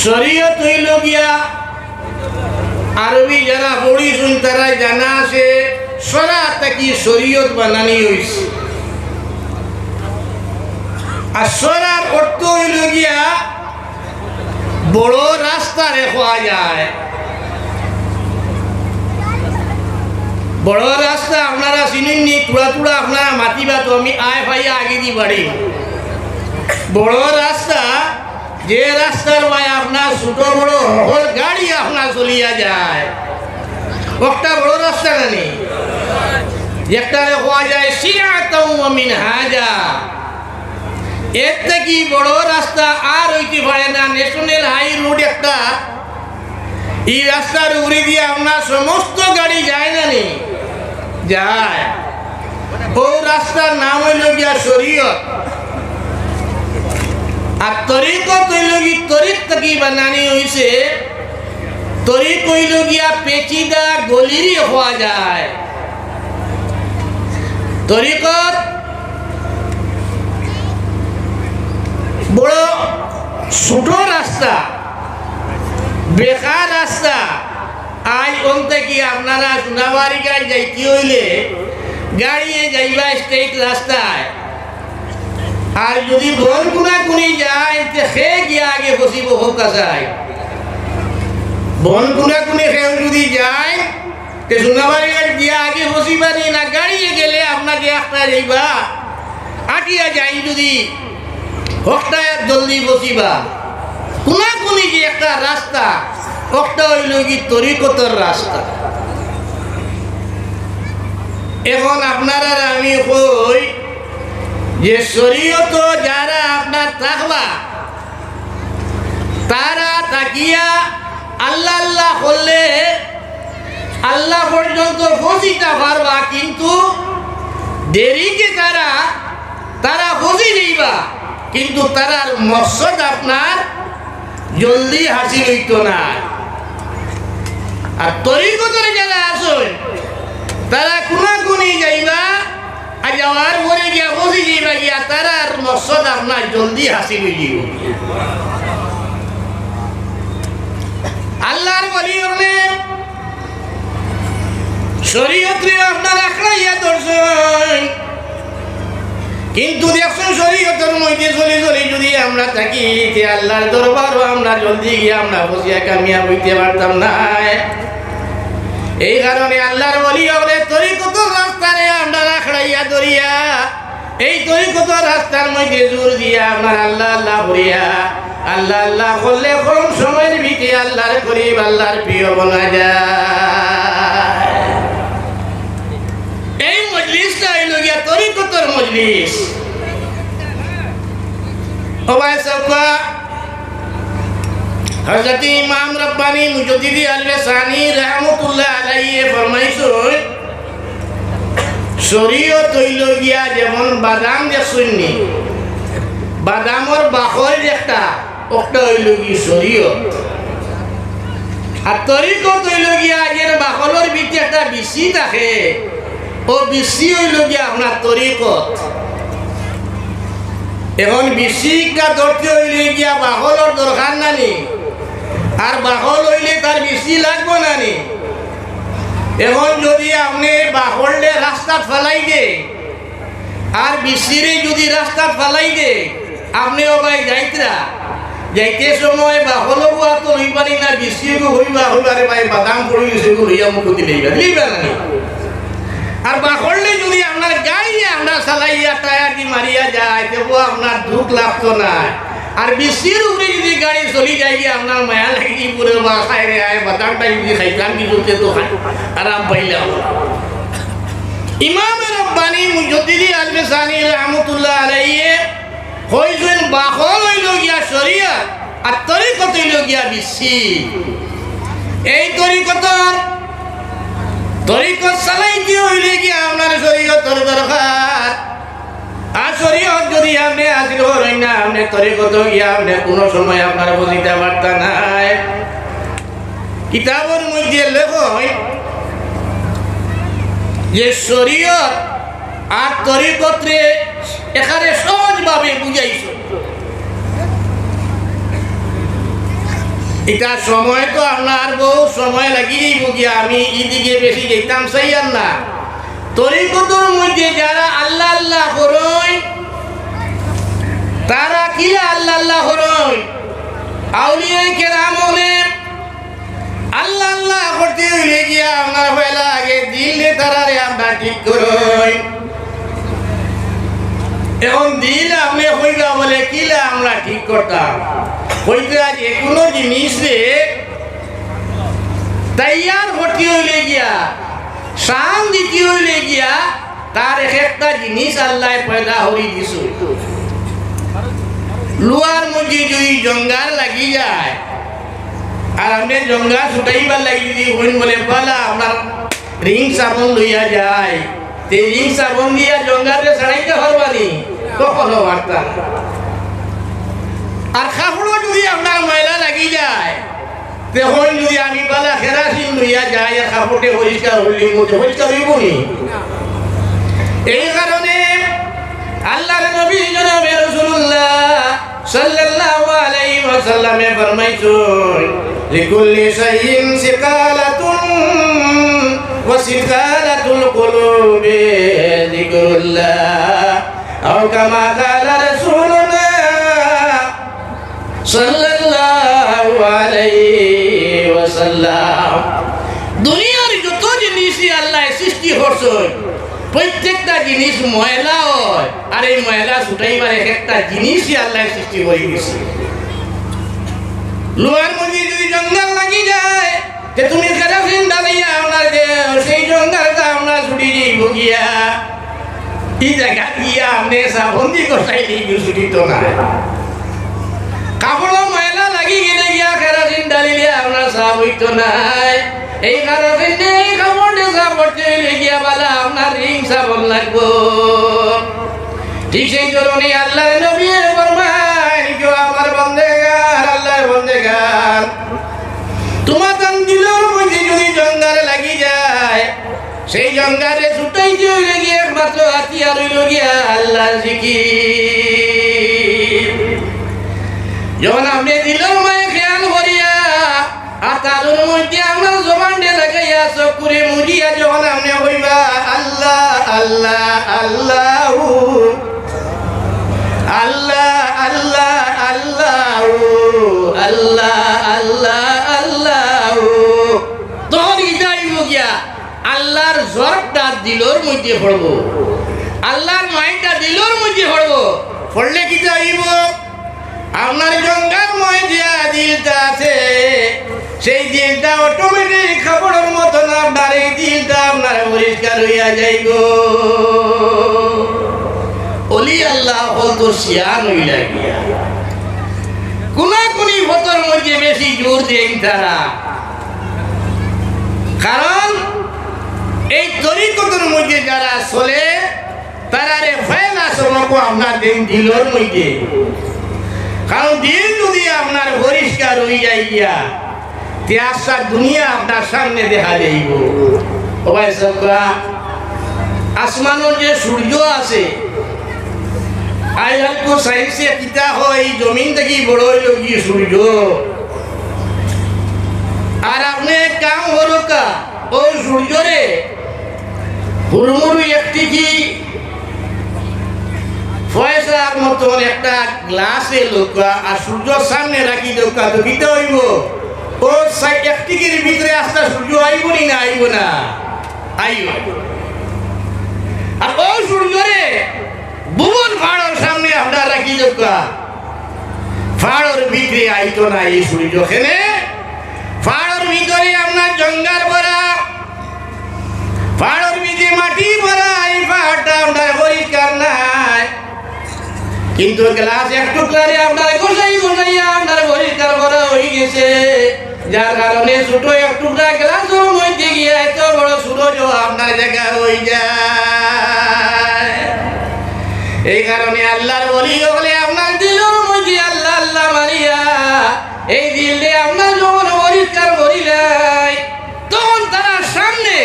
শরীয়ত হইল গিয়া আরবি যারা পড়িছুন তারা জানা আছে সরা থাকি শরীয়ত বানানি হয়েছে। আর সরার অর্থ হইল গিয়া বড় রাস্তা রেখা যায়। বড় রাস্তা আপনারা চিনেননি, টুড়া টুড়া আপনারা মাতিবা তো আমি আয় ভাইয়া আগে দি বাড়ি। বড় রাস্তা যে রাস্তার ভাই আপনার ছোট বড় গাড়ি আপনার চলিয়া যায়, একটা বড় রাস্তা নানি একটা রেখা যায় সিরাতাও ওয়া মিনহাজা। এর থেকে বড় রাস্তা আর হইতে পারে না। ন্যাশনাল হাই রোড একটা, এই রাস্তার উপরে দিয়ে আপনার সমস্ত গাড়ি যায় না নি যায়। ও রাস্তার নাম হইল গিয়া শরীয়ত। আর তরিকত হইল কি তরিক থেকে বানানি হয়েছে। তরিক হইল গিয়া পেচিদা গলিরই হওয়া যায়। তরিকত বড় ছোট রাস্তা, বেকার রাস্তা। আজ অন্তে কি আপনারা সোনাবাড়ি গাড়ি যাইতে হইলে গাড়িয়ে যাইবা স্ট্রেট রাস্তায়। আর যদি বন কুনাকুনি যায় সে গিয়া আগে বসিব হোক যায়। বন কুনাকুনি সে যদি যায় সোনাবাড়ি গাড়ি গিয়া আগে বসিবানি না, গাড়িয়ে গেলে আপনাকে একটা যাইবা আটিয়া যাই যদি হকটায় জলদি বসিবা। কুনাকুনি যে একটা রাস্তা একটা হইল কি তরিকতর রাস্তা। এখন আপনারা আমি কই যে শরীয়ত যারা আপনার থাকবা তারা তাকিয়া আল্লাহ আল্লাহ করলে আল্লাহ পর্যন্ত পৌঁছিতে পারবা, কিন্তু দেরিকে তারা পৌঁছে যাইবা, কিন্তু তারার মকসদ আপনার জলদি হাসিল হইত না। আর তরিকতরে যারা আসেন তারা কুনাকুনি যাইবা আর যাওয়ার পরে গিয়া বসে যাইবা গিয়া তারার মকসদ আপনার জলদি হাসিল হয়ে যাইব। আল্লাহর ওলি হলে শরীয়তরে আপনার আখড়াইয়া দর্শন, কিন্তু দেখুন শরীয়তের মধ্যে চলে চলে যদি আমরা থাকি আল্লাহর দরবারও আমরা জলদি গিয়ে আমরা বসিয়া কামিয়া হইতে পারতাম না। এই কারণে আল্লাহর ওলি হলে তরিকত রাস্তারে আমরা আখড়াইয়া ধরিয়া এই তরিকত রাস্তার মধ্যে জোর দিয়া আপনার আল্লাহ আল্লাহ ভরিয়া আল্লাহ আল্লাহ করলে কম সময়ের ভিতরে আল্লাহর করিব আল্লাহর প্রিয় বনা যায়। এই মজলিসটা হইল গিয়া তরিকতর মজলিস। ও ভাই সবকা হযরত ইমাম রব্বানী মুজাদ্দিদি আল-লিসানি রাহমাতুল্লাহ আলাইহি ফরমাইছেন শরীয়ত হইল গিয়া যেমন বাদাম দেখছুননি, বাদামর বাকল একটা ওটা হইল কি শরীয়ত। আর তরিকত হইল গিয়া যে বাকলের ভিতরে একটা বিচি থাকে, ও বিচি হইল গিয়া আপনার তরিকত। এখন বিচিটা ধরতে হইলে গিয়া বাকলের দরকার নানি, আর বাকল হইলে তার বিচি লাগবো নানি। এখন যদি আপনি বাকললে রাস্তা ফেলাই দে আর বিচিরে যদি রাস্তা ফেলাই দে, আপনি ও ভাই যাইতে সময় বাকলও তো হই পারি না, বিচিও হইবারে ভাই বাদাম পড়ে গেছে লইয়া মুখ লইবা নানি। আর বাকললে যদি আপনার গাড়ি আপনার চালাইয়া টায়ার দি মারিয়া যায় তবু আপনার দুঃখ লাগতো না। আর বিচির উপরে যদি গাড়ি চলি যায় গিয়ে আপনার মায়া লাগি পুরো বাসায় রে আয় বাদামটা যদি খাইতাম কি চলতে তো আরাম পাইলাম। ইমাম রব্বানী মুজাদ্দিদি আল-লিসানি রাহমাতুল্লাহ আলাইহি কইছেন বাকল হইল গিয়া শরীয়ত আর তরিকত হইল গিয়া বিচি। এই তরিকত চালাইতে হইলে গিয়া আপনার শরীয়তের দরকার। আর শরীয়ত যদি আপনি হাসিল করেন না, আপনি তরিকত গিয়া আপনি কোনো সময় আপনার বুঝিতে পারতা নাই। কিতাবের মধ্যে লেখয় যে শরীয়ত আর তরিকতরে এখানে সহজভাবে বুঝাইছে। এটা সময় তো আপনার বহু সময় লাগিয়ে গিয়া আমি এদিকে বেশি যেতাম চাইয়ার না। তরিকতর মধ্যে যারা আল্লাহ আল্লাহ করই তারা কি আল্লাহ আল্লাহ করই আউলিয়া কেরাম হলে আল্লাহ আল্লাহ করতে হইলে গিয়া আপনার বেলা আগে দিলে তারারে আমরা ঠিক করই। এখন দিল আপনি হইবা বলে কিলা আমরা ঠিক করতাম হইতে যে কোনো জিনিসে তৈয়ার করতে হইলে গিয়া সান দিতে হইলে গিয়া তার একটা জিনিস আল্লাহ পয়দা হরি দিছ। লোহার মধ্যে যদি জঙ্গার লাগি যায় আর আপনি জঙ্গার ছুটাইবার লাগি যদি হইন বলে পালা আপনার রিং সাবন লইয়া যায় তে রিং সাবন দিয়া জঙ্গারে ছাড়াইতে পারবানি কখনো পারতা না। আর কাপড়ও যদি আপনার ময়লা লাগি যায় তখন যদি আমি পালা কেরাসিন লইয়া যাই আর কাপড়ে পরিষ্কার হইলে মধ্যে পরিষ্কার হইব নি? এই কারণে আল্লাহর নবী জনাবে রাসূলুল্লাহ সাল্লাল্লাহু আলাইহি ওয়াসাল্লামে ফরমাইছেন লিকুল্লি শাইইন সিকালাতুন ওয়া সিকালাতুল কুলুবি যিকরুল্লাহ আও কামা ক্বালা রাসূলুনা সাল্লাল্লাহু আলাইহি ওয়াসাল্লাম। দুনিয়ার যত জিনিসই আল্লাহ সৃষ্টি করছেন প্রত্যেকটা জিনিস ময়লা হয় আর এই ময়লা ছুটাইবার একটা জিনিসই আল্লাহ সৃষ্টি করে গেছে। লোহার মধ্যে যদি জঙ্গল লাগি যায় যে তুমি কেরাসিন ডালাইয়া আপনার সেই জঙ্গলটা আমরা ছুটি যাইব গিয়া এই জায়গা গিয়া আপনি সাবন্দি কষাই দিয়ে ছুটি তো না। কাপড় ময়লা লাগি গেলে গিয়া কেরাসিন ডালিলে আপনার সাব হইতো নাই। এই কেরাসিন এই কাপড় সাব করতে গিয়া বলা আপনার রিং সাবন লাগবো। ঠিক সেই ধরনের আল্লাহ নবী ফরমায় কেউ আমার বন্দেগার আল্লাহর বন্দেগার তোমার দান দিলর মধ্যে যদি জঙ্গারে লাগি যায় সেই জঙ্গারে ছুটাইতে হইলে গিয়ে একমাত্র হাতিয়ার হইল গিয়া আল্লাহ জিকির। যখন আপনি দিলর মায়ে খেয়াল করিয়া আর তার মধ্যে আমার জবানটা লাগাইয়া চোখ করে মুজিয়া যখন আপনি হইবা আল্লাহ আল্লাহ আল্লাহ আল্লাহ আল্লাহ আল্লাহ আল্লাহ আল্লাহ আল্লাহ তখন কি যাইব গিয়া আল্লাহর জ্বরটা দিলর মধ্যে পড়বো, আল্লাহর মাইটা দিলর মধ্যে পড়বো। পড়লে কি যাইব আপনার জঙ্গার ময় দিয়া দিলটা আছে সেই দিলটা অটোমেটিক খাবারের মতন আপনার এই দিলটা আপনার পরিষ্কার হইয়া যাইব। অলি আল্লাহ বলতো শিয়ান হইলা গিয়া কোনাকুনি ভতর মধ্যে বেশি জোর দেন তারা, কারণ এই তরিকতের মধ্যে যারা চলে তারা রে ফেলা সমক আপনার দিন দিলর মধ্যে। কারণ দিল যদি আপনার পরিষ্কার হয়ে যায় গিয়া তিয়াসার দুনিয়া আপনার সামনে দেখা যাইব। সবাই সবরা আসমানের যে সূর্য আছে আজকাল সায়েন্সে কিতা হয় জমিন থেকে বড় হইল গিয়ে সূর্য। আর আপনি কাম হলো কা ওই সূর্যরে হুড়মুড়ু একটি কি পয়সার মতন একটা গ্লাসে লোকা আর সূর্যর সামনে রাখি লোকা তো কিতা হইব ও একটিকের ভিতরে আস্তে সূর্য আইব নি না আইব না আইব। আর ওই সূর্যরে ভুবন ফাড়র সামনে আপনার রাখি লোকা ফাড়র ভিতরে আইতো না এই সূর্য খেলে ফাড়র ভিতরে আপনার জঙ্গার ভরা ফাড়র ভিতরে মাটি ভরা এই পাহাড়টা আপনার পরিষ্কার নাই। কিন্তু গ্লাস একটু করে আপনার গোসাই গোসাইয়া আপনার পরিষ্কার করা হয়ে গেছে, যার কারণে ছোট এক টুকরা গ্লাসের মধ্যে গিয়ে এত বড় সূর্য আপনার জায়গা হয়ে যায়। এই কারণে আল্লাহর ওলি হলে আপনার দিলের মধ্যে আল্লাহ আল্লাহ মারিয়া এই দিলে আপনার যখন পরিষ্কার করিলাই তখন তারা সামনে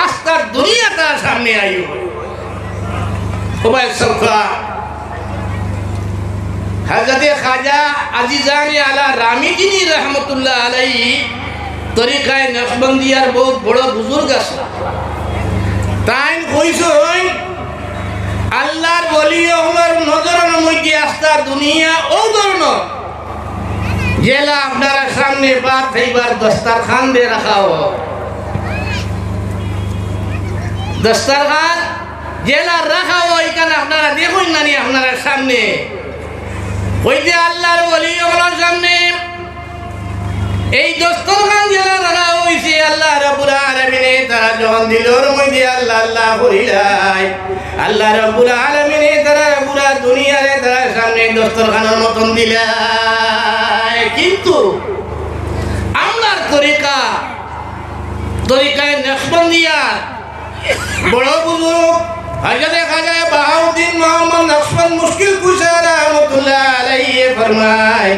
আস্তার দুনিয়া তার সামনে আইব। হযরতে খাজা আজিজানে আলা রামিদিনী রহমতুল্লাহ আলাইহি তরিকায় নকশবন্দিয়ার বহুত বড় বুজুর্গ আছে। তাই কইছেন আল্লাহর ওলি হলার নজরের মধ্যে আস্থা দুনিয়া ও ধরনের জেলা আপনারা সামনে বাদ এইবার দস্তারখান দিয়ে রাখা হোক। দস্তারখান জেলা রাখা হয় এখানে আপনারা দেখুন নানি আপনারা সামনে ওই যে আল্লাহর ওলি হলার সামনে এই দস্তরখান জেলা রাখা হয়েছে। আল্লাহ রাব্বুল আলামিনে তারা যখন দিলর মধ্যে আল্লাহ আল্লাহ করিলাই, আল্লাহ রাব্বুল আলামিনে তারা পুরা দুনিয়ারে তারা সামনে দস্তরখানের মতন দিলাই। কিন্তু আমরার তরিকায় নকশবন্দিয়া বড় বুজুর্গ হযরতে খাজা বাহাউদ্দিন মোহাম্মদ নকশবন্দ মুশকিল কুশা রহমাতুল্লাহ আলাইহি ফরমায়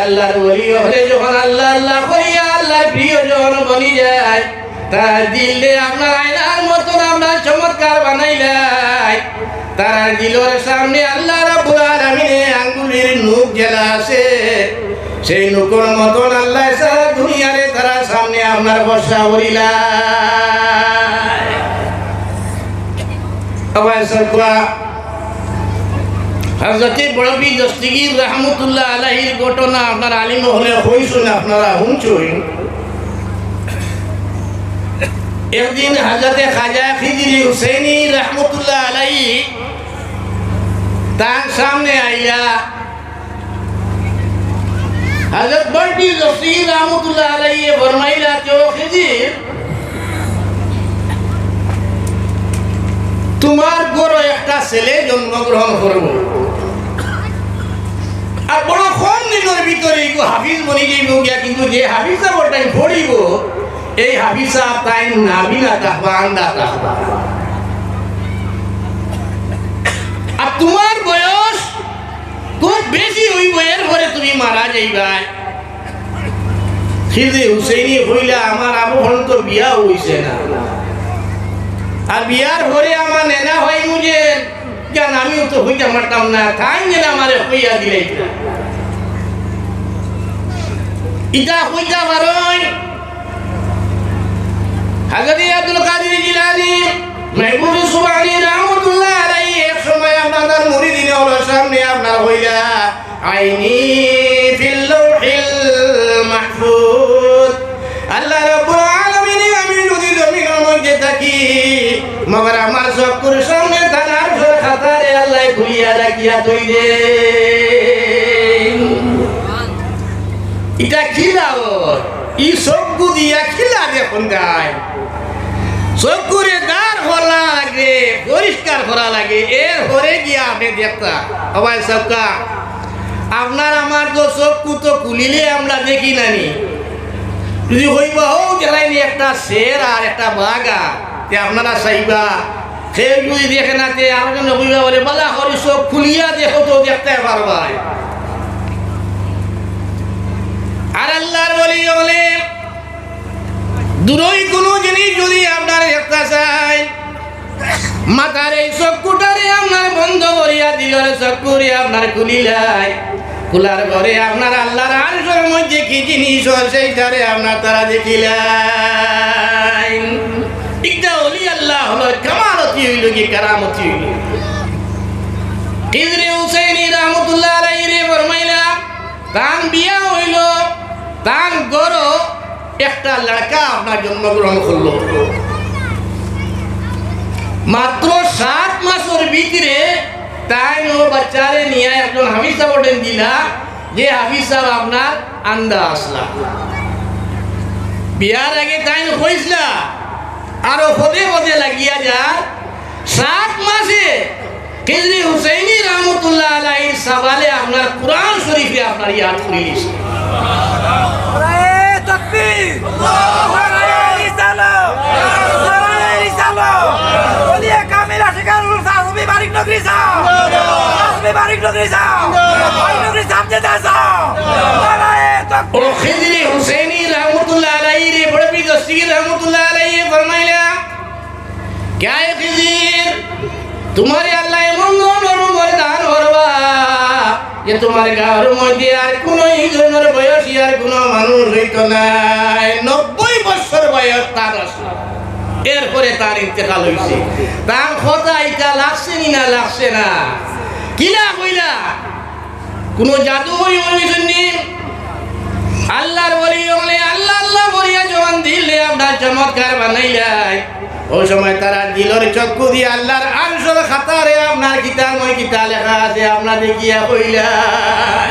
আল্লাহর ওলি হলে যখন আল্লাহ আল্লাহ কইয়া আল্লাহর প্রিয় যখন বনি যায় তার দিলে আপনার আয়নার মতন আপনার চমৎকার বানাইলাই। তার দিলের সামনে আল্লাহ রাব্বুল আলামিনে আঙ্গুলের নখ জেলা আছে, সেই নখের মতন আল্লাহ সারা দুনিয়ারে তারা সামনে আপনার বর্ষা করিলাই। আবার সরকার হযরতে বড়বি দস্তগীর রহমতুল্লাহ আলাইহির ঘটনা আপনার আলিম হলে হইছুন, আপনারা শুনছুন। একদিন হযরতে খাজা খিজরি হুসাইনি রহমতুল্লাহ আলাইহি তার সামনে আইয়া হযরত বড়বি দস্তগীর রহমতুল্লাহ আলাইহি ফরমাইলা যে ও খিজির, তোমার ঘরে একটা ছেলে জন্মগ্রহণ করব, আর বড় কম দিনের ভিতরে হাফিজ বনি যাইব গিয়া, কিন্তু যে হাফিজ সাহেব টাইম পড়িব এই হাফিজ সাহেব টাইম নাবিনা থাকবা আন্দা থাকবা। আর তোমার বয়স খুব বেশি হইব, এর পরে তুমি মারা যাইবা। খিজরি হুসাইনি হইলা আমার আবহন তো বিয়া হইছে না, আর বিয়ার পরে আমার নেনা হয় মুঝে কেন আমিও তো হইতে পারতাম না, তাই নেনা আমারে হইয়া দিলে ইটা হইতে পারেন। হযরত আব্দুল কাদের জিলানী মাহবুব সুবহানী রাহমাতুল্লাহ আলাইহি এক সময় আপনার মুরিদিন হলো সামনে আপনার হইলা আইনি ফিল লাউহিল মাহফুজ। আল্লাহ রাব্বুল আলামিন আমি যদি জমিনের মধ্যে থাকি মগর আমার চক্ষুর সামনে তার খাতারে আল্লাহ খুলিয়া রাখিয়া তুই দে। এটা খিলাও ই চক্ষু দিয়া খিলা দেখুন গায়, চক্ষুরে দাঁড় করা লাগে, পরিষ্কার করা লাগে, এর পরে গিয়া আপনি দেখতা সবাই সবকা। আপনার আমার তো চক্ষু তো খুলিলে আমরা দেখি নানি, যদি হইবা হোক দেখাইনি একটা শের আর একটা বাঘা তে আপনারা চাইবা, সে যদি দেখে না তে আরেকজন হইবা বলে বালা হরি চোখ খুলিয়া দেখো তো দেখতে পারবাই। আর আল্লাহর ওলি হলে দূরই কোনো জিনিস যদি আপনার দেখতে চাই মাথার এই চক্ষুটারে আপনার বন্ধ করিয়া দিলের চক্ষুরে আপনার খুলিলাই, খোলার ঘরে আপনার আল্লাহর আরশের মধ্যে কি জিনিস সেইটারে আপনার তারা দেখিলেন। একটা ওলি আল্লাহ হলো কামালতি হইল কি কারামতি হইল। খিজরি হুসাইনি রহমতুল্লাহ আলাইহি রে ফরমাইলা তান বিয়া হইল, তান গর একটা লড়কা আপনার জন্মগ্রহণ করলো। মাত্র 7 মাসের ভিতরে তাই ও বাচ্চারে নিয়ে একজন হাফিজ সাহেব দিলা, যে হাফিজ সাহেব আপনার আন্দা আসলা। বিয়ার আগে তাই হইসলা আরো পদে পদে লাগিয়া যা 7 মাসে খিজরি হুসাইনি রহমতুল্লাহ আলাইহির সওয়ালে আপনার কুরআন শরীফে আপনার ইয়াদ করিস। নারায়ে তাকবীর, নারায়ে রিসালাত, নারায়ে রিসালাত। ওলিয়ে কামিল আশিকারুল সাহবী বারিক নগরী সাহ, সাহবী বারিক নগরী সাহ, বারিক নগরী সামনে দাও। নারায়ে তাকবীর। ও খিজরি হুসাইনি রহমতুল্লাহ আলাইহি রে বড় পীর দস্তগীর রহমতুল্লাহ আলাইহি ফরমাইলা, क्या है खिजीर तुम्हारे अल्लाह मंगो नरम वरदान भरवा যে তোমার গাঁর মধ্যে আর কোনো ইজনের বয়সী আর কোনো মানুষ হইত নাই, 90 বছর বয়স তার আছে, এরপরে তার ইন্তেকাল হয়েছে। তার কথা এটা লাগছে না লাগছে না, কিনা কইলা কোনো জাদু হইছেন নি? আল্লাহর বলি হলে আল্লাহ আল্লাহ বলিয়া জবান দিলে আপনার চমৎকার বানাইলাই, ওই সময় তারা দিলর চক্ষু দিয়ে আল্লাহর আরশের খাতারে আপনার কিতাব ওই কিতাব লেখা আছে, আপনার দেখিয়া কইলাই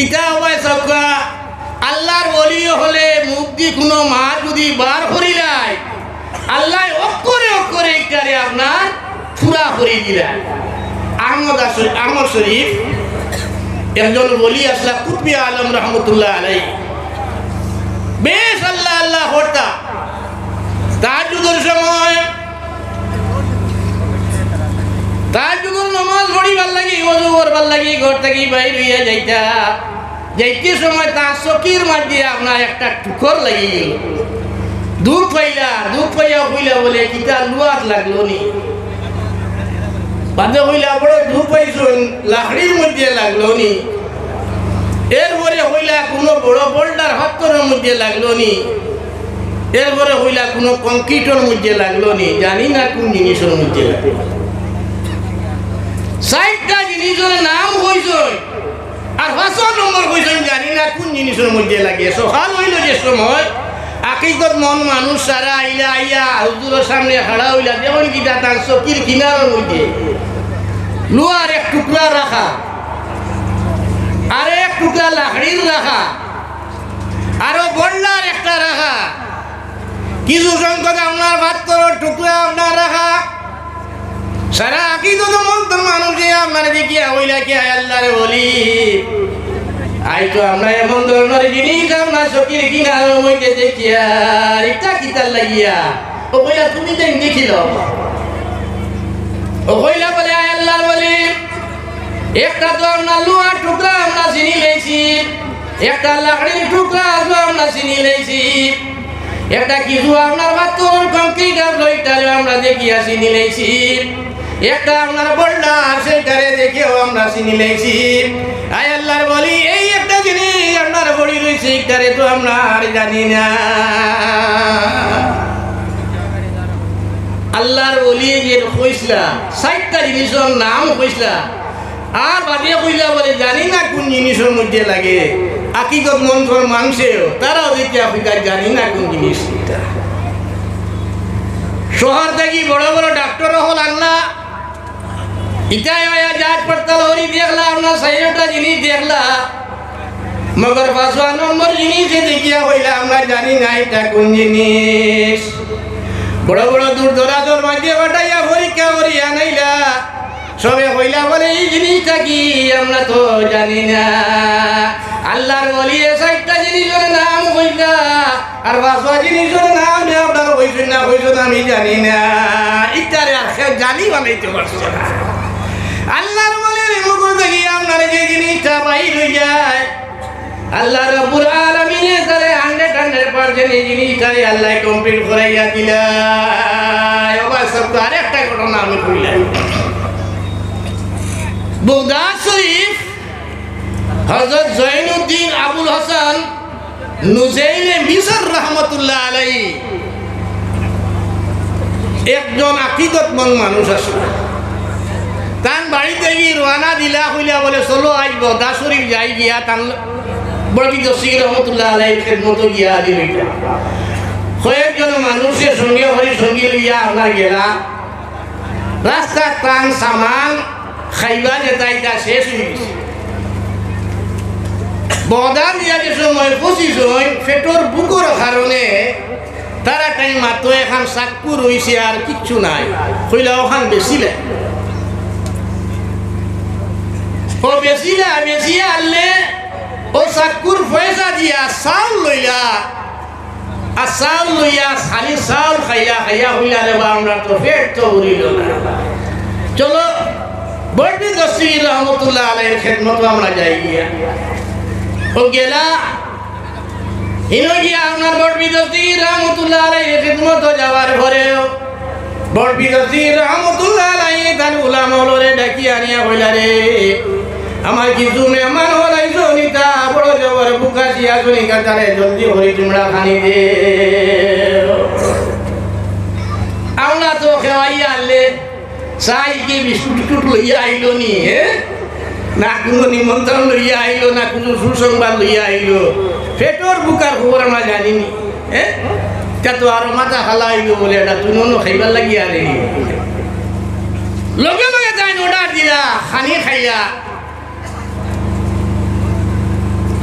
ইটা হয় সবকা। আল্লাহর বলি হলে মুখ দিয়ে কোনো মা যদি বার করিলাই, আল্লাহ অক্ষরে অক্ষরে ইটারে আপনার পুরা করে দিলেন। আহমদ শরীফ একজন বলি আসলা কুতবি আলম রহমতুল্লাহ আলাই, বেশ আল্লাহ আল্লাহ হরতা। তাহাজ্জুদের সময় তাহাজ্জুদের নামাজ পড়িবার লাগি, ওযু করবার লাগি ঘর থেকে বাইর হইয়া যাইতে সময় তার চকির মধ্যে আপনার একটা টুকর লাগি গেল। দুঃখ পাইয়া হইলা বলে কিতা লুয়াত লাগলো নি, বাদে হইলা বড় দুঃখ পাইছুন লাকড়ির মধ্যে লাগলো নি, এরপরে হইলা কোনো বড় বোল্ডার হাতরের মধ্যে লাগলো নি, এরপরে হইলা কোনো কংক্রিটের মধ্যে লাগলো নি, জানি না কোন জিনিসের মধ্যে লাগলো। 60টা জিনিসের নাম হইছই আর 5 নম্বর হইছই জানি না কোন জিনিসের মধ্যে লাগে। সকাল হইল যে সময় আকিকত মন মানুষ সারা আইলা আইয়া হুজুরের সামনে খাড়া হইলা, যেমন কিটা তার চকির কিনারের মধ্যে লোহার এক টুকরা রাখা, আর এক টুকরা লাকড়ির রাখা, আরো বল্লার একটা রাখা, কিছু সংখ্যক আপনার ভাতর টুকরা আপনার রাখা। সারা আকিকত মন মানুষে আপনার দেখিয়া হইলা কি আল্লাহরে বলি আই তো আমরা এমন ধরনের জিনিস আপনার চকির কিনারের মধ্যে দেখিয়া এটা কিতার লাগিয়া ও কইলা তুমি তো দেখিল, ও কইলা বলে আয় আল্লাহর বলি একটা তো আপনার লোহার টুকরা আমরা চিনি লেছি, একটা লাকড়ির টুকরা আমরা চিনি লেছি, একটা কিছু আপনার বাতর কংক্রিট লইটারে আমরা দেখিয়া চিনি লেছি, একটা আপনার বোল্ডার সেটারে দেখেও আমরা চিনি লেছি। আয় আল্লাহর বলি এই একটা জিনিস আপনার বড়ি রয়েছে এটারে তো আমরা আর জানি না। আল্লাহর বলি যে কইসলা 60টা জিনিসের নাম কইসলা, আর বাদে কইলা বলে জানি না কোন জিনিসের মধ্যে লাগে। আকিকত মন্ত্র মানুষেও তারাও দেখতে আফ্রিকা জানি না কোন জিনিস। শহর থেকে বড় বড় ডাক্তার হল আল্লাহ ইটাই যাচ পড়তাল হরি দেখলা আপনার 60টা জিনিস দেখলা, মগর 5 নম্বর জিনিসে দেখিয়া হইলা আমরা জানি না এটা কোন জিনিস। বড় বড় দূর দরাজর মাঝে বাটাইয়া পরীক্ষা করিয়া নাইলা, সবে হইলা বলে এই জিনিসটা কি আমরা তো জানি না। আল্লাহর বলি 60টা জিনিসের নাম কইলা আর 5 জিনিসের নাম আপনার কইছেন না কইছেন আমি জানি না, ইটারে আর জানি বানাইতে পারছে না। আল্লাহর বলে মুখ দেখি আপনার যে জিনিসটা বাইর হয়ে যায়, আল্লাহ রাব্বুল আলামিন তারে 100% এই জিনিসটাই আল্লাহ কমপ্লিট করাইয়া দিলা। ওবা সব আরেকটা ঘটনা আমি কইলাম। বাগদাদ শরীফ হযরত জয়নুদ্দিন আবুল হাসান নুজাইলে মিসর রহমতুল্লাহ আলাইহি একজন আকিদতমন মানুষ আছে। তার বাড়িতে গিয়ে রওনা দিলা হইলা বলে চলো আজ বাগদাদ শরীফ যাই গিয়া তান বড়কি দশিক রহমতুল্লাহ আলাইহির খেদমত গিয়া দিল। কয়েকজন মানুষের সঙ্গে হয়ে সঙ্গে লইয়া আমরা গেলা, রাস্তা টান সামান খাইবা যেটা শেষ হয়ে গেছে। বাগদাদ দিয়া যে সময় পৌঁছিস পেটর বুকর কারণে তারা টাইম মাত্র এখন চাক্কু রয়েছে আর কিচ্ছু নাই, কইলা ওখান বেশিলে ও বেশিলা বেশিয়া আনলে ও চাক্কুর পয়সা দিয়া চাউল লইলা, আর চাউল লইয়া খালি চাউল খাইয়া খাইয়া হইলা রে বা আমরা তো পেট তো উড়িল না। চলো বড়ি দশির রহমতুল্লাহ আলাইহির খেদমত আমরা যাই গিয়া। ও গেলা হিনো গিয়া আপনার বড়ি দশির রহমতুল্লাহ আলাইহির খেদমত যাওয়ার পরেও বড়ি দশির রহমতুল্লাহ আলাইহি তার উলামা হলরে ডাকি আনিয়া হইলা রে আমার কিছু মেহমান হলাইছো নিতা বড় জবর বুকাশি আসুনি কাতারে জলদি হরি তোমরা খানি দে আমরা তো খেওয়াইয়া আনলে চাই কি বিস্কুট টুট লইয়া আইলো নি না কোনো নিমন্ত্রণ লইয়া আইলো না কোনো সুসংবাদ লইয়া আইলো পেটর বুকার খবর আমরা জানিনি তা তো আর মাথা খালা আইলো বলে এটা তুমি খাইবার লাগিয়া রে লগে লগে তাই অর্ডার দিলা খানি খাইয়া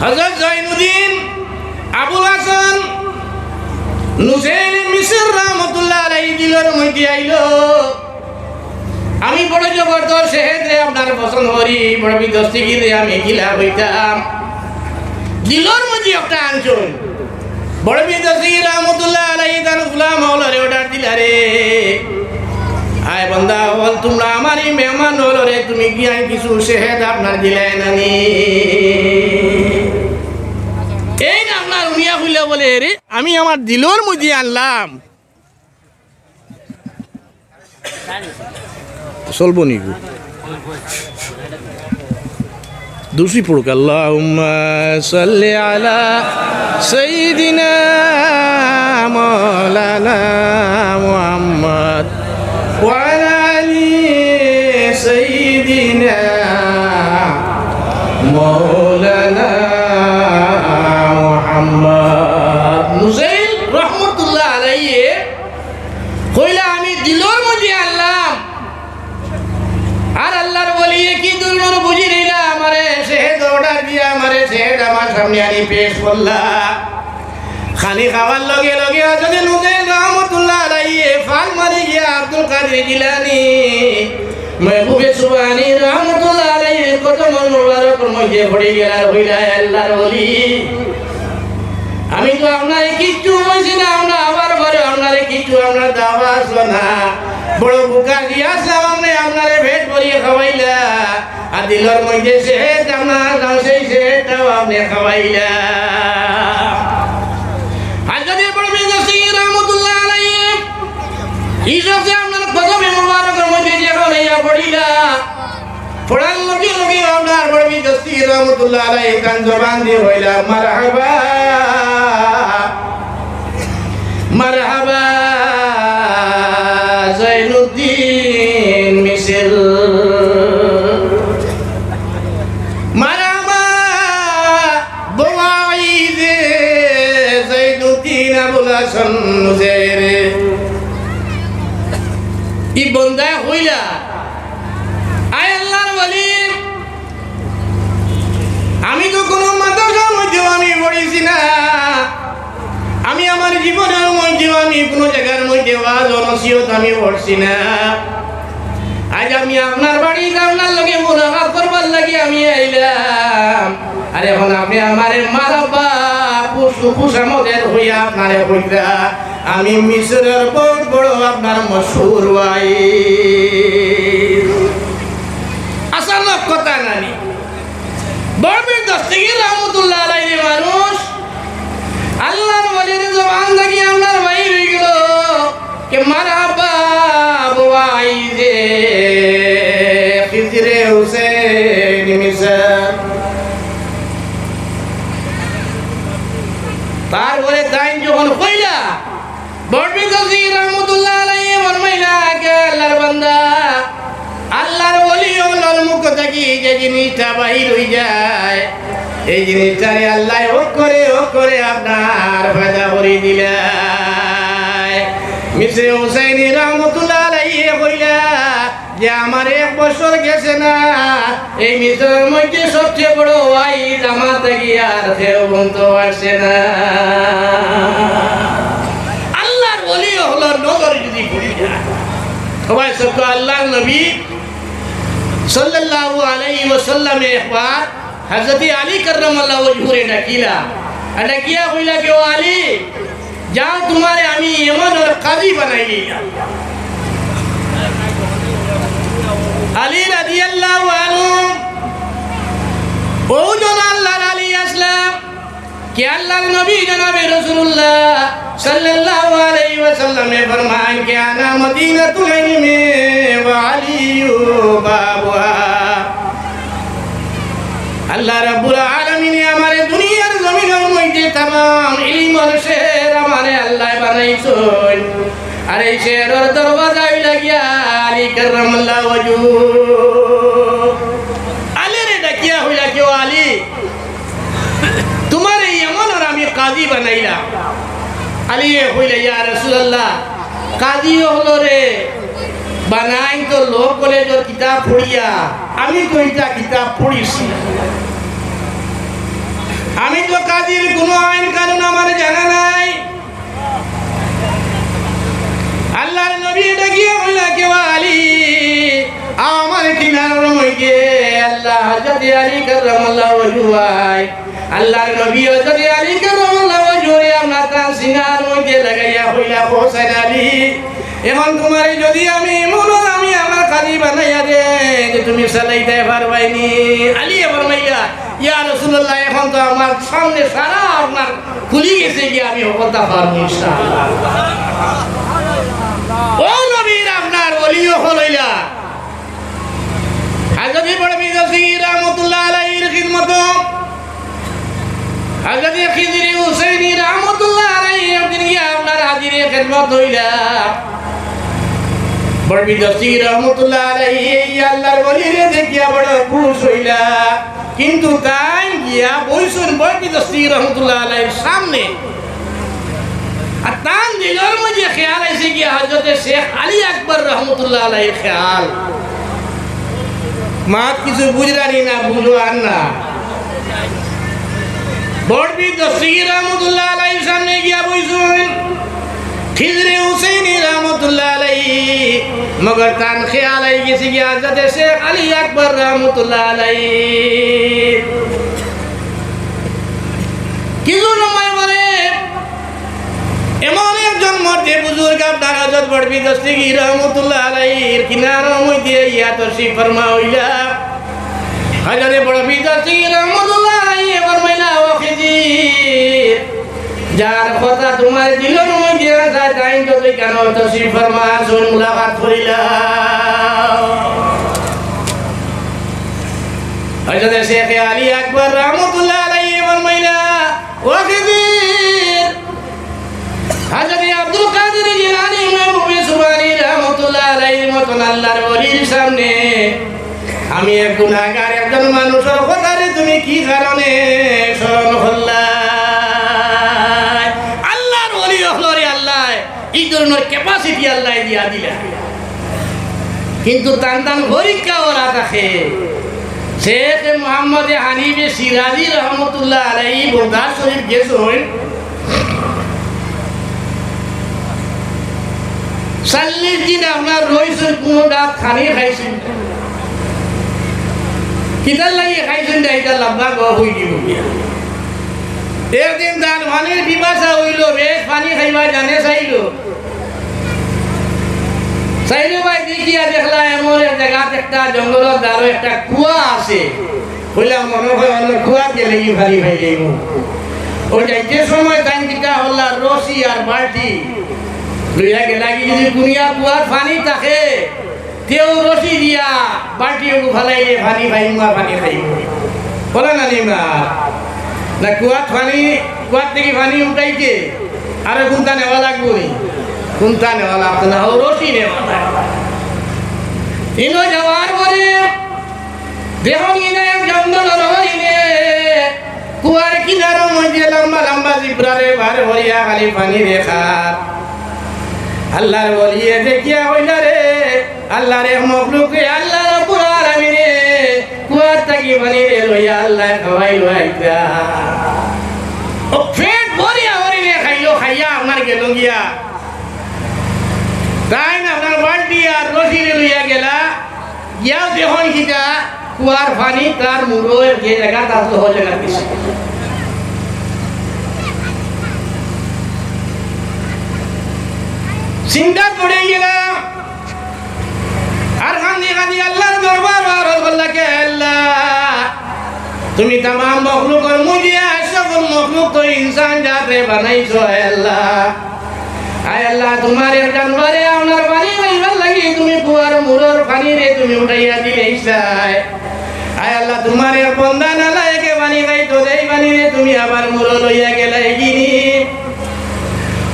হযরত জয়নুদ্দিন আবুল হাসান নুসেইন মিসর রহমাতুল্লাহ আলাইহি দিলের মধ্যে আইলো আমি বড় জবরদস্ত শেহরে আপনার পছন্দ করি বড় বিদস্তিগিরে আমি গিলা হইতাম দিলের মধ্যে একটা আনছুন বড় বিদস্তিগির রহমাতুল্লাহ আলাইহি তার গোলাম হলরে অর্ডার দিলা রে আয় বান্দা বল তোমরা আমারই মেহমান হলো রে তুমি কি আই কিছু শেহেদ আপনার দিলাই নানি এই না আপনার উনিয়া হইলে বলে রে আমি আমার দিলর মধ্যে আনলাম চলবো নি দুসি পড়ুক আল্লাহুম্মা সাল্লি আলা সাইয়্যিদিনা মাওলানা মুহাম্মদ ওয়া আলা আলি সাইয়্যিদিনা মাওলানা মুহাম্মদ নুসাইল রহমাতুল্লাহ আলাইহি কইলা আমি দিলর মধ্যে আনলাম আর আল্লাহর বলিয়ে কি দুর্নর বুঝি নিলা আমারে শেহেদ অর্ডার দিয়া আমারে শেহেদ আমার সামনে আনি পেশ করলা খানি খাওয়ার লগে লগে যদি নুসাইল রহমাতুল্লাহ আলাইহি ফাল মারি গিয়া আব্দুল কাদের জিলানী महबूबे सुबहानी रहमतुल्लाह अलैहि কদম মুবারক মধ্যে পড়ে গেল হইলা আল্লাহর ওলি আমি তো আপনারে কিচ্ছু বলছি না আমরা আবার ঘরে আপনারে কিচ্ছু আমরা দাওয়া আসলো না বড় বুকা দিয়া সামনে আপনারে ভেট করিয়ে খাওয়াইলা আর দিলর মধ্যে শেহেদ আপনার সেই শেহেদটাও আপনি খাওয়াইলা আর যদি বড় বিদস্তি রহমতুল্লাহ আলাইহি ইসব আপনার কদমে মুবারকের মধ্যে যে হইয়া পড়িলা পড়ার লগে লগে আপনার বড় বিদস্তি রহমতুল্লাহ আলাইহি কান জবান দিয়ে হইলা মারহাবা মারহাবা জয়নুদ্দিন মিসর মারহাবা বওয়াইদে জয়নুদ্দিন আবুল হাসান নুসাইরে ই বন্দা হইলা আয় আল্লাহর ওলি আমি তো কোনো মাদ্রাসার মধ্যে আমি পড়েছি না আমি আমার জীবনের মধ্যে আমি কোনো জায়গার মধ্যে ওয়াজ নসিহত আমি পড়ছি না আজ আমি আপনার বাড়ি আপনার লগে মুলাকাত করবার লাগি আমি আইলাম আর এখন আপনি আমারে মারবা পুষু পুষামদের হইয়া আপনারে কইরা আমি মিশরের বহুত বড় আপনার মশহুর ভাই আসল কথা নানি বড় দস্তগীর রহমতুল্লাহ আলাইহি মানুষ আল্লাহর ওলির জবান থেকে আপনার ভাই হয়ে গেল কে মারহাবা বুয়াইদে খিজরে হুসেন মিসর তারপরে তাই যখন কইলা বড়বি দস্তগীর রহমতুল্লাহ আলাইহি ফরমাইলা কে আল্লাহর বান্দা আল্লাহর ওলি ওলার মুখ থেকে যে জিনিসটা বাহির হয়ে যায় এই জিনিসটারে আল্লাহ ও করে আপনার ফায়দা করে দিলাই মিসরে হুসাইনি রহমতুল্লাহ আলাইহি কইলা যে আমার 1 বছর গেছে না এই মিসরের মধ্যে সবচেয়ে বড় ওয়াইদ আমার থেকে আর কেউ বলতে পারছে না আল্লাহর ওলি হলোর নজর যদি পড়ে যায় সবাই সব আল্লাহর নবী সাল্লাল্লাহু আলাইহি ওয়াসাল্লাম একবার হযরত আলী কাররামাল্লাহু ওয়াজহুরে ডাকিলা ডাকিয়া কইলা কে ও আলী যাও তোমারে আমি এমন আর কাজী বানাই দিলাম আলী রাদিয়াল্লাহু আনহু ওজন আল্লাহর আলী আসলাম কে আল্লাহর নবী জনাবে রাসূলুল্লাহ সাল্লাল্লাহু আলাইহি ওয়াসাল্লাম ফরমান কে আনা মদিনাতুল ইলমি ওয়া আলিয়ু বাবুহা আল্লাহ রাব্বুল আলামিন আমারে দুনিয়ার জমিনের মধ্যে तमाम ইলমের শের আমারে আল্লাহ বানাইছেন আর এই শেরের দরওয়াজায় লাগিয়া আলী কাররামাল্লাহু ওয়াজহু আলী রে ডাকিয়া হইলা কেউ আলী তোমার এই এমনর আমি কাজী বানাইলাম আলী হইলা ইয়া রাসূলুল্লাহ কাজী হলো রে বানাই তো লোক কলেজের কিতাব পড়িয়া আমি তো এটা কিতাব পড়িছি আমি তো কাজীর কোনো আইন কানুন আমার জানা নাই আল্লাহর নবী ডাকিয়া বললা কে আলী আমার কিনার মধ্যে আল্লাহ হযরত আলী কাররামাল্লাহু ওয়াজহু আল্লাহর নবী হযরত আলী কাররামাল্লাহু ওয়াজহু আপনার তার সিনার মধ্যে লাগাইয়া হইলা হোসেন আলী এখন তোমার যদি আমি মনোর আমি আমার কাজী বানাইয়া দে যে তুমি চালাইতে পারবাইনি আলী ফরমাইয়া ইয়া রাসূলুল্লাহ এখন তো আমার সামনে সারা আপনার খুলি গেছে কি আমি হকতা পারবো ইনশাআল্লাহ ও নবীর আপনার ওলিও হলাইলা হযরত বড়বী দসির রাহমাতুল্লাহ আলাইহির খিদমত হযরত খিজরি হুসাইনি রাহমাতুল্লাহ আলাইহি একদিন গিয়া আপনার হাজিরে খিদমত হইলা বড়বী দসির রাহমাতুল্লাহ আলাইহি আল্লাহর ওলিরে দেখিয়া বড় খুশ হইলা কিন্তু তাই গিয়া বইসুন বড়বী দসির রাহমাতুল্লাহ আলাইহির সামনে আর তান দিলের মধ্যে খেয়াল এসে গিয়া হযরত শেখ আলী আকবর রহমতুল্লাহ আলাইহির খেয়াল মাত কিছু বুঝলানি না বুঝো আর না বড়বী দসির রহমতুল্লাহ আলাইহির সামনে গিয়া বইসুন খিজরি হুসাইনি রহমতুল্লাহ আলাইহি মগর তান খেয়াল আই গেছে গিয়া হযরত শেখ আলী আকবর রহমতুল্লাহ আলাইহি কিছু সময় পরে এমন একজন মর্দে বুজুর্গ আপনার হযরত বড়বী দস্তগীর রহমতুল্লাহ আলাইহির কিনারার মধ্যে ইয়া তশরিফ ফরমা হইলা হযরত বড়বী দস্তগীর রহমতুল্লাহ আলাইহি ফরমাইলা ও খিজির যার কথা তোমার দিলের মধ্যে আছে তাই তো তুই কেন তশরিফ ফরমা শুন মুলাকাত করিলা হযরত শেখ আলী আকবর রহমতুল্লাহ আলাইহি ফরমাইলা ও খিজির হযরত আব্দুল কাদের জিলানী মাহবুবে সুবহানী রাহমাতুল্লাহ আলাইহির মতন আল্লাহর ওলির সামনে আমি এক গুনাহগার একজন মানুষের কথারে তুমি কি কারণে স্মরণ করলা আল্লাহর ওলি হলো রে আল্লাহ এই ধরনের ক্যাপাসিটি আল্লাহ দিয়া দিলা কিন্তু তান পরীক্ষা ওরা থাকে শেখ মুহাম্মদ হানিফে সিরাজি রহমতুল্লাহ আলাইহি বোরদার শরীফ গেছেন 40 দিন আপনার রইছেন কোন ডাব খানি খাইছেন কিতার লাগি খাইছেন এটা লম্বা গো হই দিব একদিন তার পানির পিপাসা হইল বেশ পানি খাইবা জানে চাইলো ভাই দেখিয়া দেখলা এমন এক জায়গাতে একটা জঙ্গলের দ্বারে একটা কুয়া আছে বললাম মনে হয় অন্য কুয়া গেলে কি ভারী ভাই যাইব ওই যাইতে সময় টাইম কিটা হল্লা রশি আর বালতি লইয়া গেলা কি যদি দুনিয়া কুয়ার পানি থাকে তেও রশি দিয়া বালতি ফালাইলে পানি ভাইমা পানি খাইব বলে না নিমা না কুয়ার থেকে পানি উঠাইতে আর কোনটা নেওয়া লাগবো নি কোনটা নেওয়া লাগতো না ও রশি নেওয়া ইনো যাওয়ার পরে দেখুন ইনে জঙ্গল রইলে কুয়ার কিনারো মধ্যে লম্বা লম্বা জিব্রারে বার হইয়া খালি পানি রেখা আল্লাহর বলিয়ে দেখিয়া হইলা রে আল্লাহর এক মখলুকে আল্লাহ রাব্বুল আলামিনে কুয়ার থেকে পানি রে লইয়া আল্লাহ খাওয়াই লইতা ও পেট ভরিয়া হরিনে খাইলো খাইয়া আমার গেল গিয়া তাই না আপনার বালতি আর রশি লইয়া গেলা গিয়াও দেখুন কিটা কুয়ার পানি তার মুড়োর যে জায়গা তার তো জায়গা দিছে চিন্তা করে গেলা আর কান্দি কান্দি আল্লাহর দরবার আর বললাকে আল্লাহ তুমি तमाम মখলুকের মধ্যে সকল মখলুক তো ইনসান জাতে বানাইছো আল্লাহ আয় আল্লাহ তোমার এক জানবারে আপনার পানি পাইবার লাগি তুমি কুয়ার মুড়োর পানি রে তুমি উঠাইয়া দিলে ইসায় আয় আল্লাহ তোমার এক বন্দা নালায়কে বানি গাইতো দেই বানি রে তুমি আবার মোর লইয়া গেলাই গিনি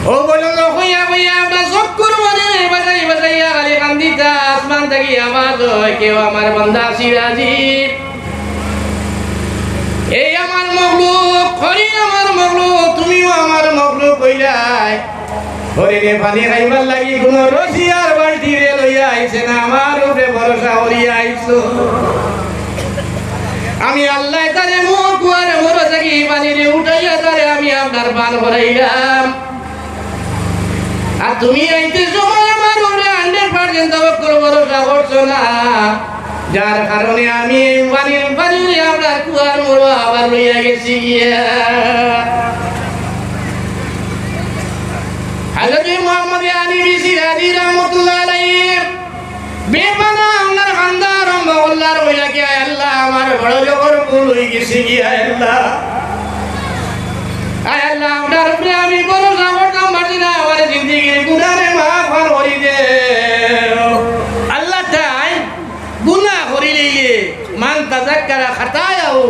ও বলো হইয়া হইয়া আমরা সব করব রে বাজাই বাজাইয়া খালি কান্দিতা আসমান থেকে আওয়াজ হয় কেউ আমার বন্দা সিরাজি এই আমার মখলুক খরি আমার মখলুক তুমিও আমার মখলুক কইলাই হরিণে পানি খাইবার লাগি কোন রসিয়ার বালতি রে লইয়া আইছে না আমার উপরে ভরসা করিয়া আইছো আমি আল্লাহ তারে মোর কুয়ারে মোর থাকি পানি রে উঠাইয়া তারে আমি আপনার পান ভরাইলাম আর তুমি আইতে সময় আমার উপরে 100% তাওয়াক্কুল ভরসা করছো না যার কারণে আমি পানি রে আপনার কুয়ার মোর আবার লইয়া গেছি গিয়া হযরত মুহাম্মদ আলী বিসিরাজি রাহমাতুল্লাহ আলাইহি বেপানা আপনার খান্দা আরম্ভ করলার হইলা কি আল্লাহ আমার বড় জবর ভুল হয়ে গেছে কি আল্লাহ আপনার উপরে আমি বড় করতাম পারি না আমার জিন্দিগির গুনাহে মাফ করে দে আল্লাহ তাই গুনাহ করিলে মান তাযাক্কারা খাতায়াহু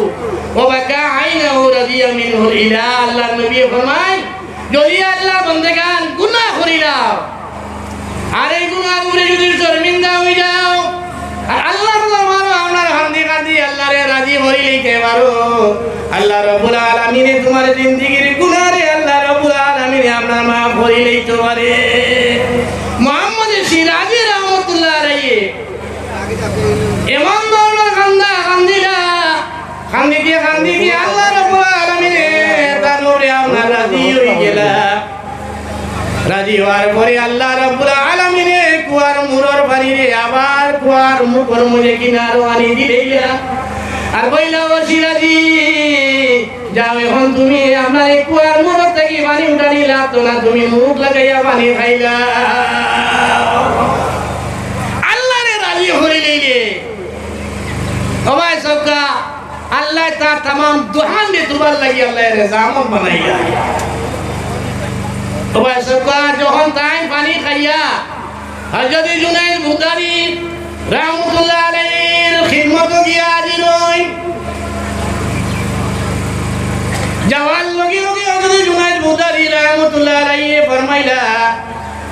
ওয়া বাকা আইনাহু রাদিয়া মিনহু ইলা আল্লাহ নবী ফরমায় যদি আল্লাহ বন্দেগান গুনাহ করিলাম আর এই গুনার উপরে যদি শর্মিন্দা হয়ে যাও আর আল্লাহর দরবারে আপনার হামদি কাঁদি আল্লাহরে রাজি হই লইতে পারো আল্লাহ রাব্বুল আলামিনে তোমার জিন্দেগির গুনাহরে আল্লাহ রাব্বুল আলামিনে আপনার মাফ করে লইতে পারে মুহাম্মদ সিরাজি রাহমাতুল্লাহ আলাইহি এমন ধরনের কান্দি দিয়ে আল্লাহ রাব্বুল আলামিনে তার নূরে আপনার রাজি হয়ে গেলা রাজি হওয়ার পরে আল্লাহ রাব্বুল আলামিনে কুয়ার মুরর পানি রে আবার কুয়ার মুখর মুজে কিনারো আনি দিলেইলা আর কইলা ও সিরাজি যাও এখন তুমি আমরা এই কুয়ার মুরর থেকে পানি উঠানি লাগতো না তুমি মুখ লাগাইয়া পানি খাইলা আল্লাহ রে রাজি হয়ে লইলে সবাই সবকা আল্লাহ তার तमाम দুহান দে দুবার লাগি আল্লাহ রে জামত বানাইয়া ওবা সরকার যখন তাই পানি খাইয়া হযরত জুনাইদ বুখারী রাহমাতুল্লাহ আলাইহির খিদমত গিয়া দিলই জওয়ান লগি লগি হযরত জুনাইদ বুখারী রাহমাতুল্লাহ আলাইহি ফরমাইলা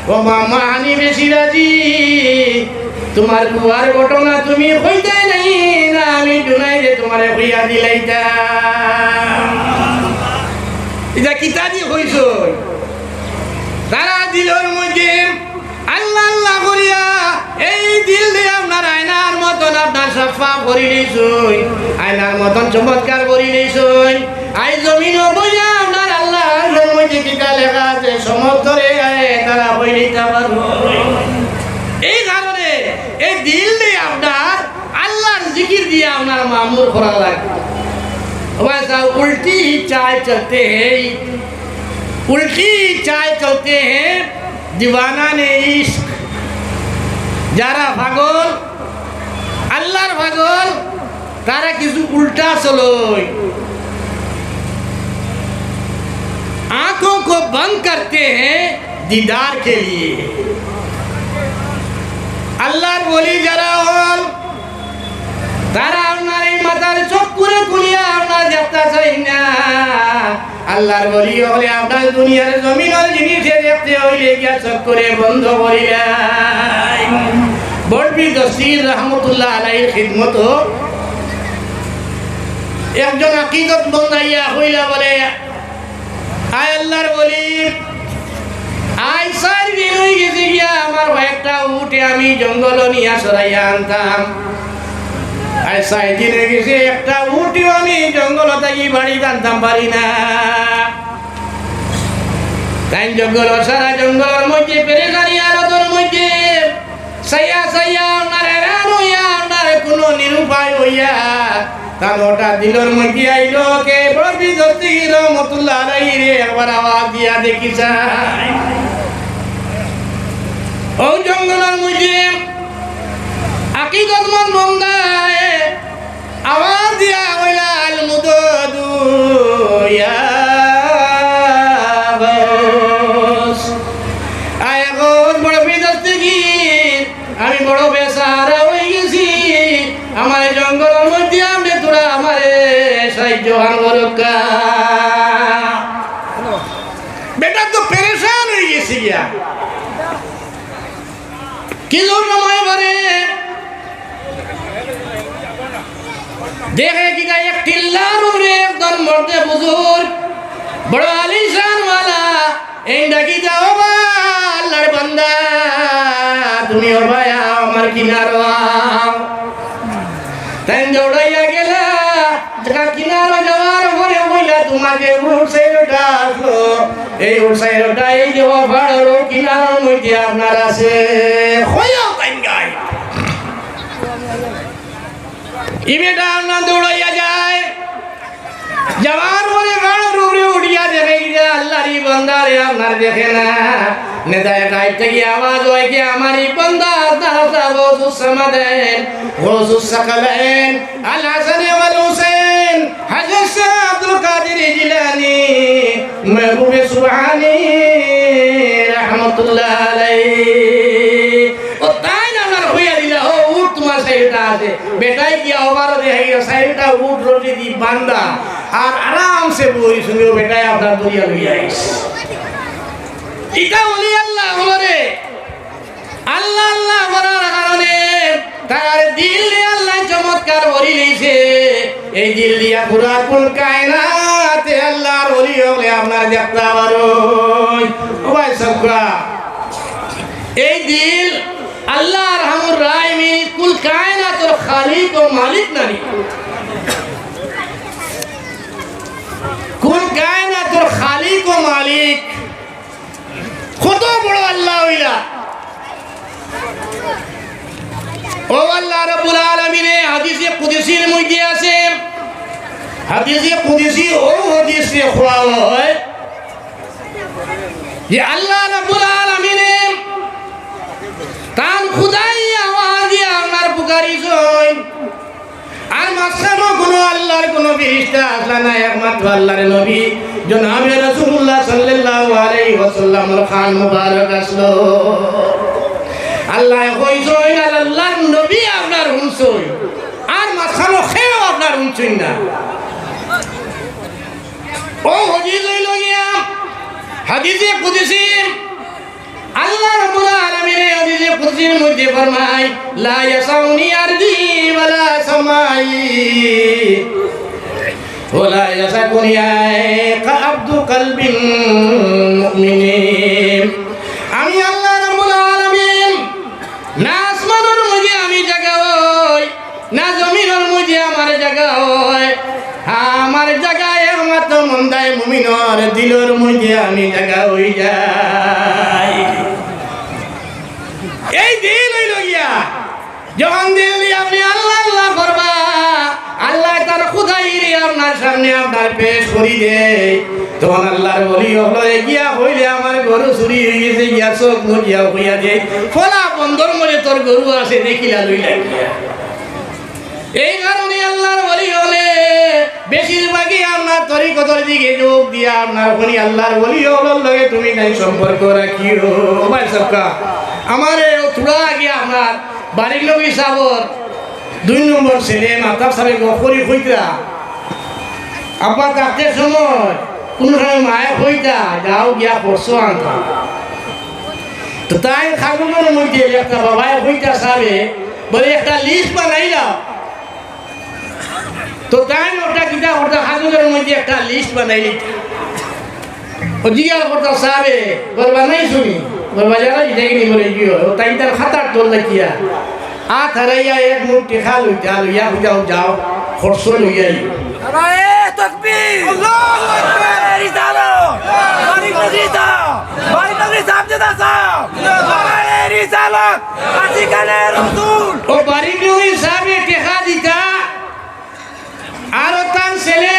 ও মামা আনি বেশিরাজি তোমার কুয়ার ঘটনা তুমি কইতে নাই না আমি জুনাইদে তোমারে কইয়া দিলাইতাম এটা কিতাদি হইছো তারা দিলের মধ্যে আল্লাহ আল্লাহ করিয়া এই দিল দিয়ে আপনার আয়নার মতন আপনার সাফা করি লইছই আয়নার মতন চমৎকার করি লইছই আই জমিন বইয়া আপনার আল্লাহর মধ্যে কিতা লেখা আছে সমর্থরে আয় তারা বই নিতে পারবো এই কারণে এই দিল দিয়ে আপনার আল্লাহর জিকির দিয়ে আপনার মামুর করা লাগে वैसा उल्टी चाय चलते हैं उल्टी चाय चलते हैं दीवाना ने इश्क যারা পাগল আল্লাহর পাগল তারা কিছু उल्टा চলয় आंखों को बंद करते हैं दीदार के लिए আল্লাহর বলি যারা হল তারা আপনার এই মাথার চোখ করে খুলিয়া আপনার দেখতে চাই না আল্লাহর বলি হলে আপনার দুনিয়ার জমিনের জিনিসে দেখতে হইলে গিয়া চোখ করে বন্ধ করিলাই বড়বি দস্তির রহমতুল্লাহ আলাইহির খিদমত একজন আকিকত বন্দাইয়া হইলা বলে আয় আল্লাহর বলি আই সার দিন হয়ে গেছে গিয়া আমার একটা উঠে আমি জঙ্গল নিয়ে সরাইয়া আনতাম আই সাই দিনে গেছে একটা উঠিও আমি জঙ্গল থাকি বাড়ি আনতাম পারি না তাই জঙ্গল সারা জঙ্গলের মধ্যে পেরেশানি আলোচনার মধ্যে সাইয়া সাইয়া আপনার হেরান হইয়া আপনার কোনো নিরুপায় হইয়া তার ওটা দিলর মধ্যে আইলো কে বড়বি দস্তি রহমতুল্লাহ আলাইহি রে একবার আওয়াজ দিয়া দেখি চাই ও জঙ্গলের মধ্যে আকিকতমন বন্দায় আওয়াজ দিয়া হইলা আল মুদদু ইয়া বস আয় গোল বড় বিদস্তিগীর আমি বড় বেসারা হয়ে গেছি আমার জঙ্গলের মধ্যে জোহান বরকা বেটা তো পেরেশান হয়ে গেছে গিয়া কি সময় ভরে দেখে কি গায়ে এক টিল্লার উপরে একজন মর্দে বুজুর্গ বড় আলিশান ওয়ালা এই ডাকি যাও বা আল্লাহর বান্দা তুমি ও ভাই আমার কিনারো তাই দৌড়াইয়া গেলা জায়গা কিনারো যাওয়ার পরে বইলা তোমাকে উঠসাইরটা আসলো এই উঠসাইরটা এই যে ভাড়ারও কিনারোর মধ্যে আপনার আছে হইয়াও তাই গাই ইবেটা আপনার দৌড়াইয়া যায় যাওয়ার পরে ভাড়ার উপরে উঠিয়া দেখে গিয়ে আল্লাহরই বান্দারে আপনার দেখে না নেতায় গাইড থেকে আওয়াজ হয় কি আমারই বান্দা তারা গৌসুস সামাদেন গৌসুস সাকালেন আল হাসান ওয়াল হুসেন হযরত শাহ আব্দুল কাদের জিলানী महबूब সুবহানী রাহমাতুল্লাহ আলাইহি ও তাই না আমার হইয়া দিলা ও উঠ তোমার সাইডটা আছে বেটাই কি আবার দেখে গিয়ে সাইডটা উঠ রোটি দি বান্দা আর আরামসে বই শুনে বেটাই আপনার দুনিয়া লইয়া আইছে এটা ওলি আল্লাহ হলরে আল্লাহ আল্লাহ করার কারণে তার দিল দিয়ে আল্লাহ চমৎকার ভরি লইছে এই দিল দিয়া পুরা কুল কায়নাতে আল্লাহর ওলি হলে আপনার দেখতে পারো ও ভাই সবকা এই দিল আল্লাহর হামুর রাহিমিন কুল কায়নাতের খালিক ও মালিক নারী কুল কায়নাতের খালিক ও মালিক কত বড় আল্লাহ হইলা ও আল্লাহ রাব্বুল আলামিন হাদিসে কুদসির মধ্যে আছে হাদিসে কুদসি ও হাদিসে খোয়া হয় যে আল্লাহ রাব্বুল আলামিন তার খুদাই আওয়াজ দিয়ে আমার পুকারিছেন আর মাঝখানে কোনো আল্লাহর কোনো ফেরেশতা আসলা না একমাত্র আল্লাহর নবী জনাবে রাসূলুল্লাহ সাল্লাল্লাহু আলাইহি ওয়াসাল্লামের খান মুবারক আসলো আল্লাহ কইছেন আল্লাহর নবী আপনার হুনছই আর মাঝখানে খেও আপনার হুনছই না ও হাদিস হইল গিয়া হাদিসে কুদসি আল্লাহ রাব্বুল আলামিন হাদিসে কুদসির মধ্যে ফরমায় লা ইয়াসাউনি আরদি ওয়ালা সামাই ওয়ালা ইয়াসাকুনি কাবদু কলবিন মুমিনিন আমি আল্লাহ রাব্বুল আলামিন না আসমানের মধ্যে আমি জায়গা হই না জমিনের মধ্যে আমার জায়গা হয় আমার জায়গায় একমাত্র মন্দায় মুমিনের দিলের মধ্যে আমি জায়গা হই যাই এই দিল হইল গিয়া যখন দিল দিয়ে আপনি আল্লাহ আল্লাহ করবা আল্লাহ তার খুদাই রে আপনার সামনে আপনার পেশ করি দে তখন আল্লাহর বলি হলো গিয়া হইলে আমার গরু চুরি হয়ে গেছে গিয়া চোখ মুজিয়া হইয়া দে ফলা বন্ধর মধ্যে তোর গরু আছে দেখিলা লইলা গিয়া এই কারণে আল্লাহর বলি হলে বেশিরভাগই আপনার তরিকতর দিকে যোগ দিয়া আপনার বলি আল্লাহর বলি হলোর লগে তুমি নাই সম্পর্ক রাখিও ভাই সবকা আমার থোড়া আগে আপনার বাড়ির লোক হিসাবর 2 নম্বর ছেলে মাতাব সাহেব গফরি হইতা আব্বা তাকে সময় কোন সময় মায়ে হইতা যাও গিয়া পড়ছো আনতা তো তাই খাগুনের মধ্যে একটা বাবাই হইতা সাবে বলে একটা লিস্ট বানাই দাও তো তাই ওটা কিতা ওটা খাগুনের মধ্যে একটা লিস্ট বানাই দিতা ও জিজ্ঞাসা করতা সাবে বলবা নাই শুনি বলবা যারা দেখি বলে কি হয় তাই তার খাতার তোল দেখিয়া আট হারাইয়া এক মুঠ টেকা লইয়া লইয়া যাও যাও খরচ লইয়া নারায়ে তাকবীর আল্লাহু আকবার রিসালাত বাড়ি নগরিতা বাড়ি নগরিতা আমজেদা সাহেব নারায়ে রিসালাত আজিকালে রাসূল ও বাড়ি নগরি সাহেব টেকা দিতা আর তার ছেলে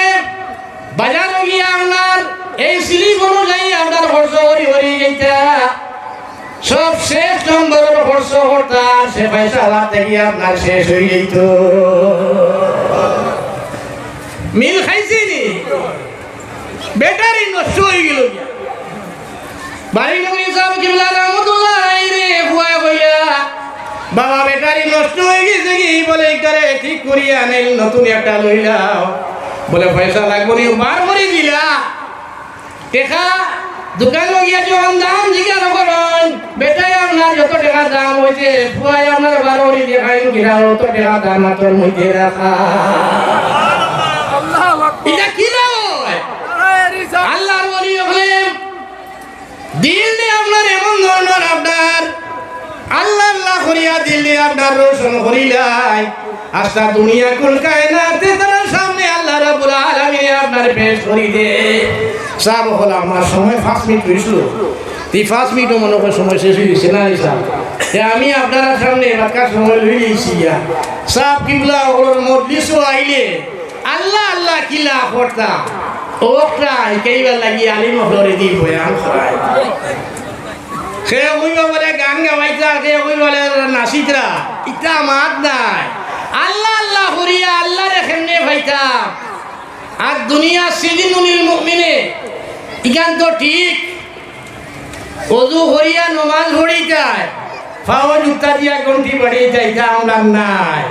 বাজার গিয়া আপনার এই স্লিপ অনুযায়ী আপনার খরচ হরি হরি যাইতা সব শেষ নম্বরের খরচ হতা সে পয়সা হাতে গিয়ে আপনার শেষ হয়ে যেত মিল খাইছি নি ব্যাটারি নষ্ট হয়ে গেল বাড়ি নগরী সাহেব কিবলা রহমতুল্লাহ রে হুয়া হইয়া বাবা ব্যাটারি নষ্ট হয়ে গেছে কি বলে করে ঠিক করিয়া নেই নতুন একটা লইলাও বলে পয়সা লাগবো নি বার করে দিলা টেকা দোকান গিয়া যখন দাম জিজ্ঞাসা করেন বেটাই আপনার যত টাকা দাম হয়েছে ফুয়াই আপনার বার করে দেখাইন কিনা অত টাকা দাম আপনার মধ্যে রাখা এটা কি দাম আল্লাহর বলি ওখানে দিল্লি আপনার এমন ধরনের আপনার আল্লাহ আল্লাহ করিয়া দিল্লি আপনার রোশন করিলাই আস্তা দুনিয়া কুল কায়নাতে তার সামনে আল্লাহ রাব্বুল আলামিন আপনার পেশ করি দে সব হল আমার সময় 5 মিনিট হইছিল 5 মিনিট মনে করে সময় শেষ হয়ে গেছে না হিসাব আমি আপনার সামনে এবার সময় লই লিছি সব কিবলা ওর মজলিসও আইলে আল্লাহ আল্লাহ কিলা করতা ওটা কেইবার লাগি আলী মহলরে দি বয়ান করায় সে কইবা বলে গান গাওয়াইতা সে কইবা বলে নাচিতরা ইটা মাত নাই আল্লাহ আল্লাহ করিয়া আল্লাহর কেমনে ভাইতা আর দুনিয়া সিজিনুল মুমিনে ইগান তো ঠিক ওযু করিয়া নামাজ পড়ি যায় ফাও জুতা দিয়া গন্টি বাড়ি যাইতা আমরা নাই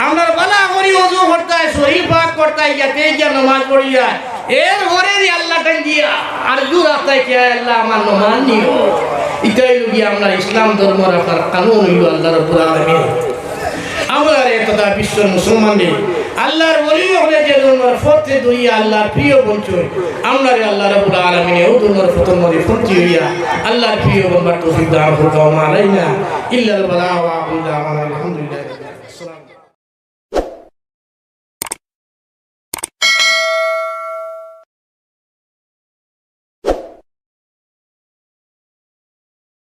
আমরা বালা করি ওযু করতে হয় শরীর পাক করতে হয় যাতে গিয়া নামাজ পড়ি যায় এর ঘরে আল্লাহ টান দিয়া আর দূর রাস্তায় কে আল্লাহ আমার নামাজ নিও এটাই লগি আমরা ইসলাম ধর্ম রাখার কানুন হইল আল্লাহ রাব্বুল আলামিন আমরা এতটা বিশ্ব মুসলমানদের আল্লাহর ওলি হলে যে ধর্মের ফতে দুইয়া আল্লাহর প্রিয় বঞ্চয় আমরা আল্লাহ রাব্বুল আলামিন এই ধর্মের ফতর মধ্যে ফতি হইয়া আল্লাহর প্রিয় বন্দার তৌফিক দান করুন আলাইনা ইল্লাল বালা ওয়া আলহামদুলিল্লাহ